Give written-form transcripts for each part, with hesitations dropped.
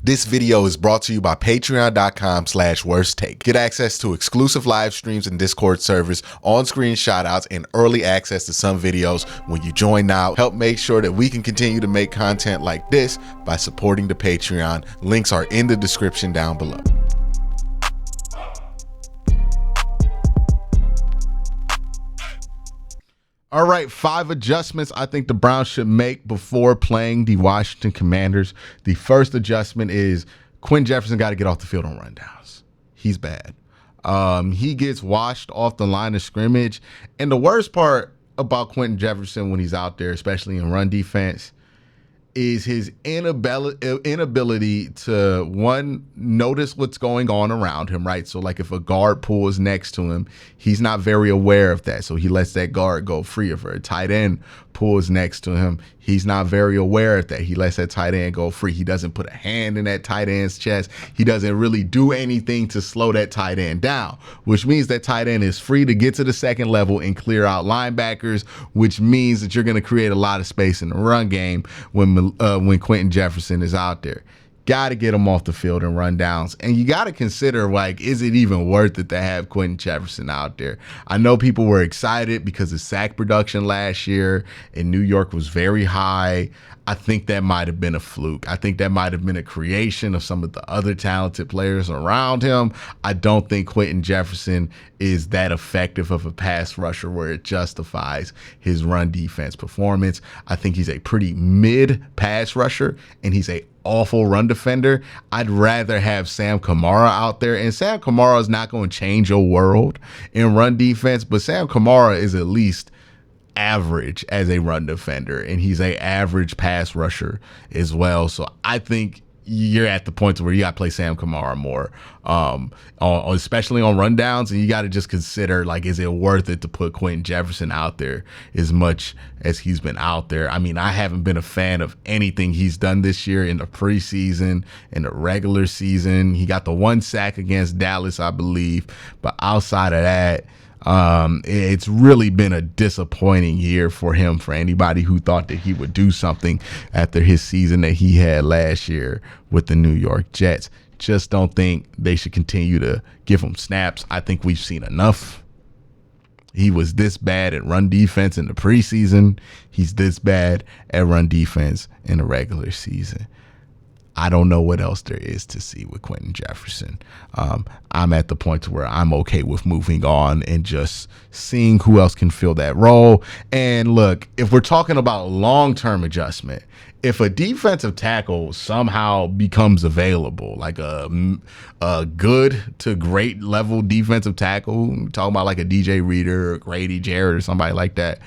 This video is brought to you by patreon.com/worsttake. Get access to exclusive live streams and Discord servers, on-screen shoutouts, and early access to some videos when you join now. Help make sure that we can continue to make content like this by supporting the Patreon. Links are in the description down below. All right, 5 adjustments I think the Browns should make before playing the Washington Commanders. The first adjustment is Quincy Jefferson got to get off the field on rundowns. He's bad. He gets washed off the line of scrimmage. And the worst part about Quincy Jefferson when he's out there, especially in run defense, is his inability to, one, notice what's going on around him, right? So like if a guard pulls next to him, he's not very aware of that. So he lets that guard go free. If a tight end pulls next to him, he's not very aware of that. He lets that tight end go free. He doesn't put a hand in that tight end's chest. He doesn't really do anything to slow that tight end down, which means that tight end is free to get to the second level and clear out linebackers, which means that you're going to create a lot of space in the run game when Quincy Jefferson is out there. Got to get him off the field and run downs. And you got to consider, like, is it even worth it to have Quincy Jefferson out there? I know people were excited because the sack production last year in New York was very high. I think that might have been a fluke. I think that might have been a creation of some of the other talented players around him. I don't think Quincy Jefferson is that effective of a pass rusher where it justifies his run defense performance. I think he's a pretty mid pass rusher, and he's a awful run defender. I'd rather have Sam Kamara out there, and Sam Kamara is not going to change your world in run defense, but Sam Kamara is at least average as a run defender, and he's a average pass rusher as well. So I think you're at the point where you got to play Sam Kamara more, especially on rundowns, and you got to just consider, like, is it worth it to put Quincy Jefferson out there as much as he's been out there? I mean, I haven't been a fan of anything he's done this year in the preseason, in the regular season. He got the 1 sack against Dallas, I believe, but outside of that, it's really been a disappointing year for him, for anybody who thought that he would do something after his season that he had last year with the New York Jets. Just don't think they should continue to give him snaps. I think we've seen enough. He was this bad at run defense in the preseason. He's this bad at run defense in the regular season. I don't know what else there is to see with Quincy Jefferson. I'm at the point where I'm okay with moving on and just seeing who else can fill that role. And look, if we're talking about long-term adjustment, if a defensive tackle somehow becomes available, like a good to great level defensive tackle, we're talking about like a DJ Reader or Grady Jarrett or somebody like that,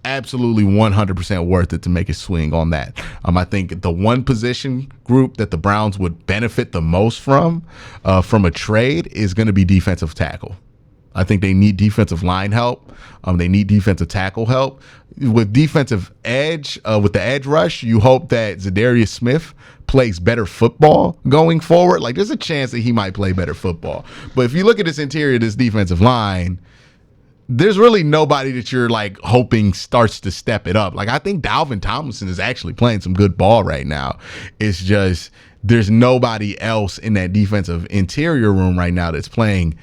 absolutely 100% worth it to make a swing on that. I think the one position group that the Browns would benefit the most from a trade is going to be defensive tackle. I think they need defensive line help. They need defensive tackle help. With defensive edge, with the edge rush, you hope that Zadarius Smith plays better football going forward. Like, there's a chance that he might play better football. But if you look at this interior, this defensive line, there's really nobody that you're like hoping starts to step it up. Like, I think Dalvin Tomlinson is actually playing some good ball right now. It's just there's nobody else in that defensive interior room right now that's playing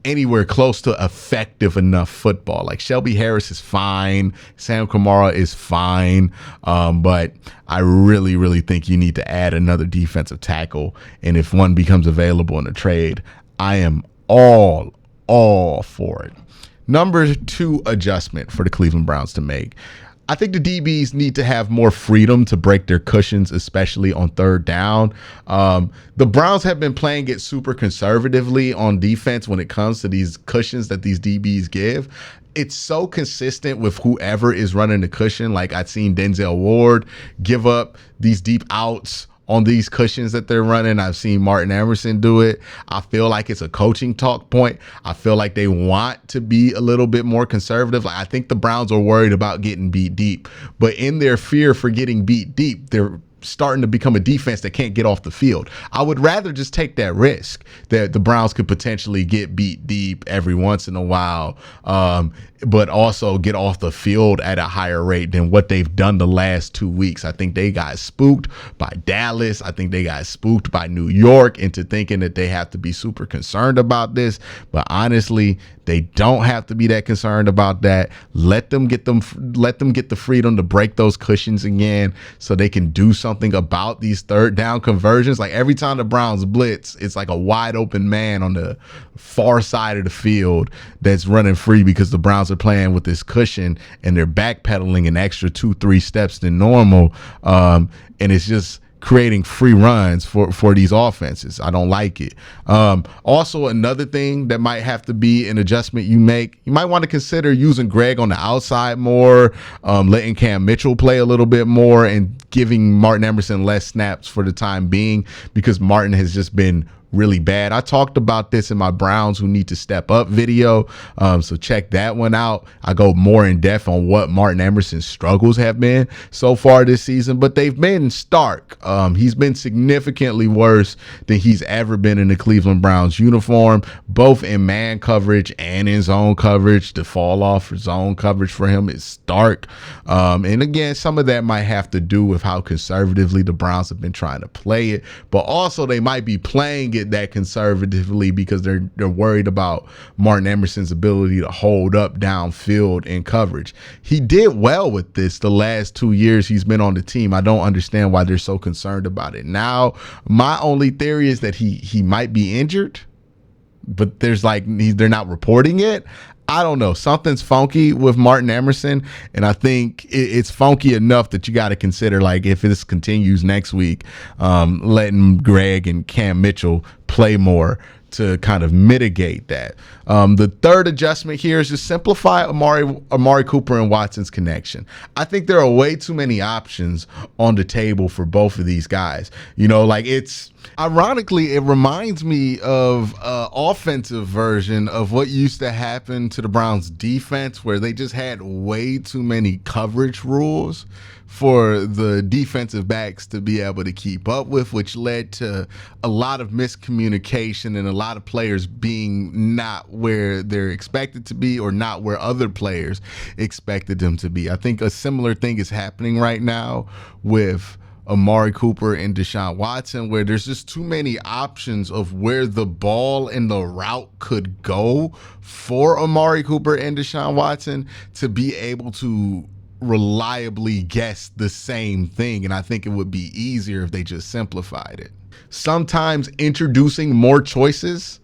anywhere close to effective enough football. Like, Shelby Harris is fine. Sam Kamara is fine. But I really, really think you need to add another defensive tackle. And if one becomes available in a trade, I am all for it. Number 2 adjustment for the Cleveland Browns to make. I think the DBs need to have more freedom to break their cushions, especially on third down. The Browns have been playing it super conservatively on defense when it comes to these cushions that these DBs give. It's so consistent with whoever is running the cushion. Like, I've seen Denzel Ward give up these deep outs on these cushions that they're running. I've seen Martin Emerson do it. I feel like it's a coaching talk point. I feel like they want to be a little bit more conservative. Like, I think the Browns are worried about getting beat deep, but in their fear for getting beat deep, they're starting to become a defense that can't get off the field. I would rather just take that risk that the Browns could potentially get beat deep every once in a while, but also get off the field at a higher rate than what they've done the last 2 weeks. I think they got spooked by Dallas. I think they got spooked by New York into thinking that they have to be super concerned about this. But honestly, they don't have to be that concerned about that. Let them get the freedom to break those cushions again so they can do something about these third down conversions. Like every time the Browns blitz, it's like a wide open man on the far side of the field that's running free because the Browns are playing with this cushion and they're backpedaling an extra 2-3 steps than normal. And it's just creating free runs for these offenses. I don't like it. Also, another thing that might have to be an adjustment you might want to consider using Greg on the outside more, letting Cam Mitchell play a little bit more, and giving Martin Emerson less snaps for the time being, because Martin has just been really bad. I talked about this in my Browns Who Need to Step Up video, so check that one out. I go more in depth on what Martin Emerson's struggles have been so far this season, but they've been stark. He's been significantly worse than he's ever been in the Cleveland Browns uniform, both in man coverage and in zone coverage. The fall off for zone coverage for him is stark. And again, some of that might have to do with how conservatively the Browns have been trying to play it, but also they might be playing it that conservatively because they're worried about Martin Emerson's ability to hold up downfield in coverage. He did well with this the last 2 years he's been on the team. I don't understand why they're so concerned about it now. My only theory is that he might be injured, but they're not reporting it. I don't know. Something's funky with Martin Emerson, and I think it's funky enough that you got to consider, like, if this continues next week, letting Greg and Cam Mitchell play more to kind of mitigate that. The third adjustment here is to simplify Amari Cooper and Watson's connection. I think there are way too many options on the table for both of these guys. Ironically, it reminds me of an offensive version of what used to happen to the Browns defense, where they just had way too many coverage rules for the defensive backs to be able to keep up with, which led to a lot of miscommunication and a lot of players being not where they're expected to be or not where other players expected them to be. I think a similar thing is happening right now with Amari Cooper and Deshaun Watson, where there's just too many options of where the ball and the route could go for Amari Cooper and Deshaun Watson to be able to reliably guess the same thing. And I think it would be easier if they just simplified it. Sometimes introducing more choices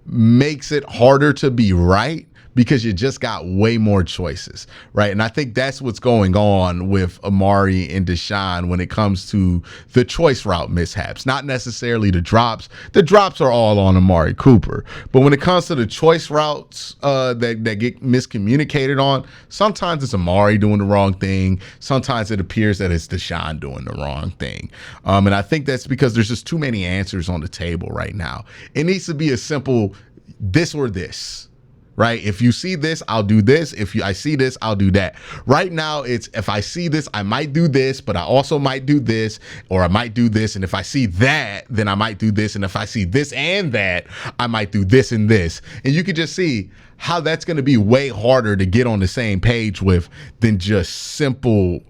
makes it harder to be right, because you just got way more choices, right? And I think that's what's going on with Amari and Deshaun when it comes to the choice route mishaps, not necessarily the drops. The drops are all on Amari Cooper. But when it comes to the choice routes that get miscommunicated on, sometimes it's Amari doing the wrong thing. Sometimes it appears that it's Deshaun doing the wrong thing. And I think that's because there's just too many answers on the table right now. It needs to be a simple this or this. Right? If you see this, I'll do this. I see this, I'll do that. Right now, it's if I see this, I might do this, but I also might do this, or I might do this. And if I see that, then I might do this. And if I see this and that, I might do this and this. And you can just see how that's going to be way harder to get on the same page with than just simple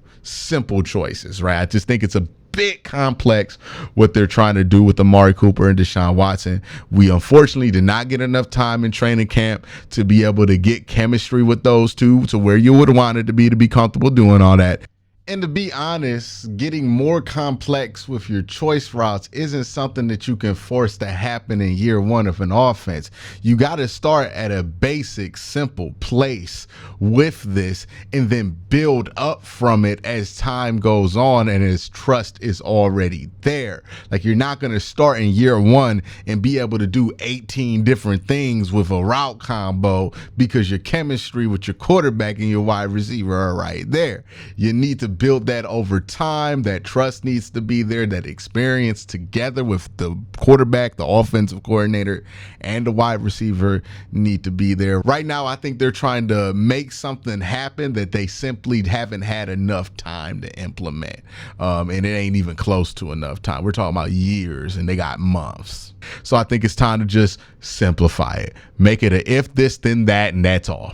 choices, right? I just think it's a bit complex what they're trying to do with Amari Cooper and Deshaun Watson. We unfortunately did not get enough time in training camp to be able to get chemistry with those two to where you would want it to be comfortable doing all that. And to be honest, getting more complex with your choice routes isn't something that you can force to happen in year one of an offense. You got to start at a basic, simple place with this and then build up from it as time goes on and as trust is already there. Like, you're not going to start in year one and be able to do 18 different things with a route combo because your chemistry with your quarterback and your wide receiver are right there. You need to build that over time. That trust needs to be there. That experience together with the quarterback, the offensive coordinator, and the wide receiver need to be there. Right now, I think they're trying to make something happen that they simply haven't had enough time to implement. And it ain't even close to enough time. We're talking about years, and they got months. So I think it's time to just simplify it. Make it a if this, then that, and that's all.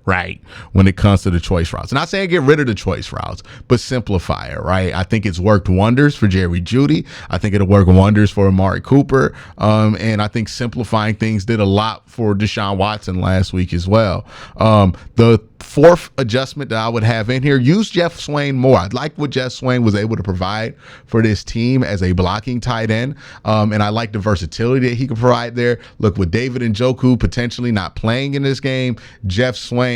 Right, when it comes to the choice routes. Not saying get rid of the choice routes, but simplify it, right? I think it's worked wonders for Jerry Jeudy. I think it'll work wonders for Amari Cooper. And I think simplifying things did a lot for Deshaun Watson last week as well. The fourth adjustment that I would have in here, use Jeff Swain more. I like what Jeff Swain was able to provide for this team as a blocking tight end. And I like the versatility that he could provide there. Look, with David Njoku potentially not playing in this game, Jeff Swain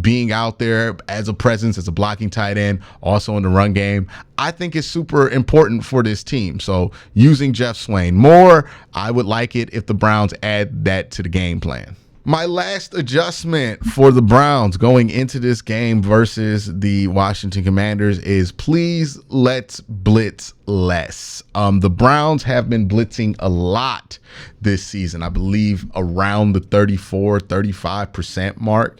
being out there as a presence, as a blocking tight end, also in the run game, I think is super important for this team. So using Jeff Swain more, I would like it if the Browns add that to the game plan. My last adjustment for the Browns going into this game versus the Washington Commanders is please let's blitz less. The Browns have been blitzing a lot this season. I believe around the 34-35% mark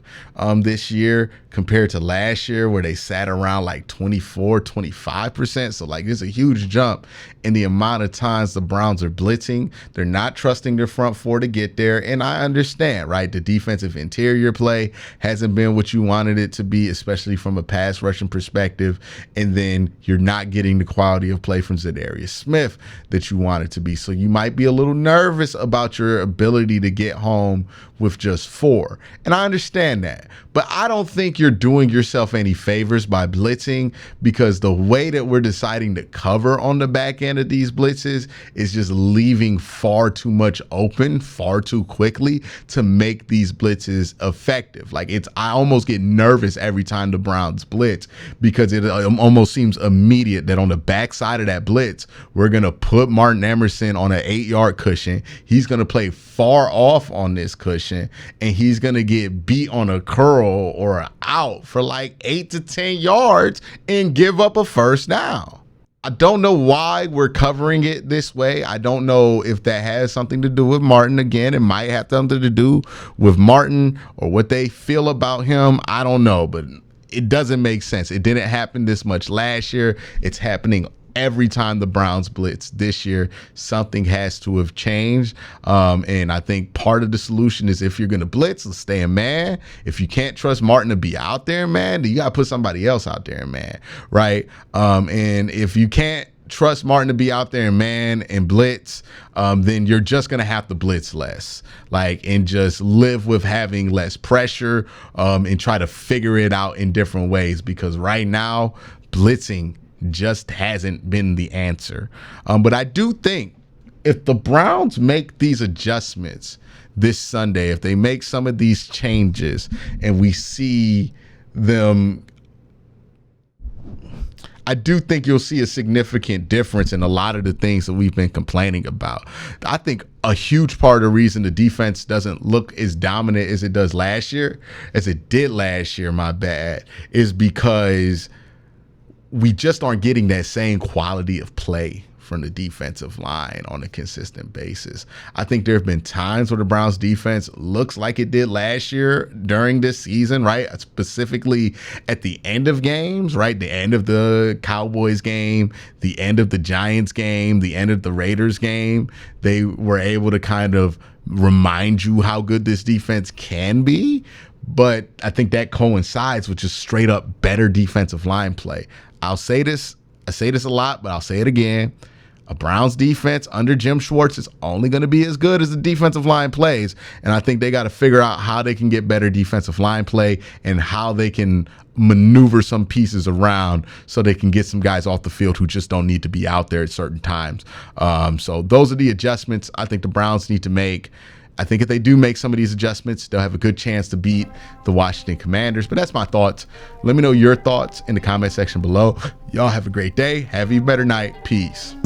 this year compared to last year where they sat around like 24-25%. So like there's a huge jump in the amount of times the Browns are blitzing. They're not trusting their front four to get there. And I understand, right? The defensive interior play hasn't been what you wanted it to be, especially from a pass rushing perspective. And then you're not getting the quality of play from Zadarius Smith that you want it to be. So you might be a little nervous about your ability to get home with just 4. And I understand that. But I don't think you're doing yourself any favors by blitzing, because the way that we're deciding to cover on the back end of these blitzes is just leaving far too much open far too quickly to make these blitzes effective. Like I almost get nervous every time the Browns blitz, because it almost seems immediate that on the backside of that blitz, we're going to put Martin Emerson on an 8-yard cushion. He's going to play far off on this cushion, and he's going to get beat on a curl or an out for like 8 to 10 yards and give up a first down. I don't know why we're covering it this way. I don't know if that has something to do with Martin. Again, it might have something to do with Martin or what they feel about him. I don't know, but it doesn't make sense. It didn't happen this much last year. It's happening every time the Browns blitz this year. Something has to have changed. And I think part of the solution is, if you're going to blitz, let's stay in man. If you can't trust Martin to be out there, man, then you got to put somebody else out there, man. Right. And if you can't trust Martin to be out there in man and blitz, then you're just going to have to blitz less, and just live with having less pressure, and try to figure it out in different ways, because right now blitzing just hasn't been the answer. But I do think if the Browns make these adjustments this Sunday, if they make some of these changes and we see them, I do think you'll see a significant difference in a lot of the things that we've been complaining about. I think a huge part of the reason the defense doesn't look as dominant as it did last year, is because we just aren't getting that same quality of play from the defensive line on a consistent basis. I think there have been times where the Browns defense looks like it did last year during this season, right? Specifically at the end of games, right? The end of the Cowboys game, the end of the Giants game, the end of the Raiders game. They were able to kind of remind you how good this defense can be. But I think that coincides with just straight up better defensive line play. I say this a lot, but I'll say it again. A Browns defense under Jim Schwartz is only going to be as good as the defensive line plays. And I think they got to figure out how they can get better defensive line play and how they can maneuver some pieces around so they can get some guys off the field who just don't need to be out there at certain times. So those are the adjustments I think the Browns need to make. I think if they do make some of these adjustments, they'll have a good chance to beat the Washington Commanders. But that's my thoughts. Let me know your thoughts in the comment section below. Y'all have a great day. Have a better night. Peace.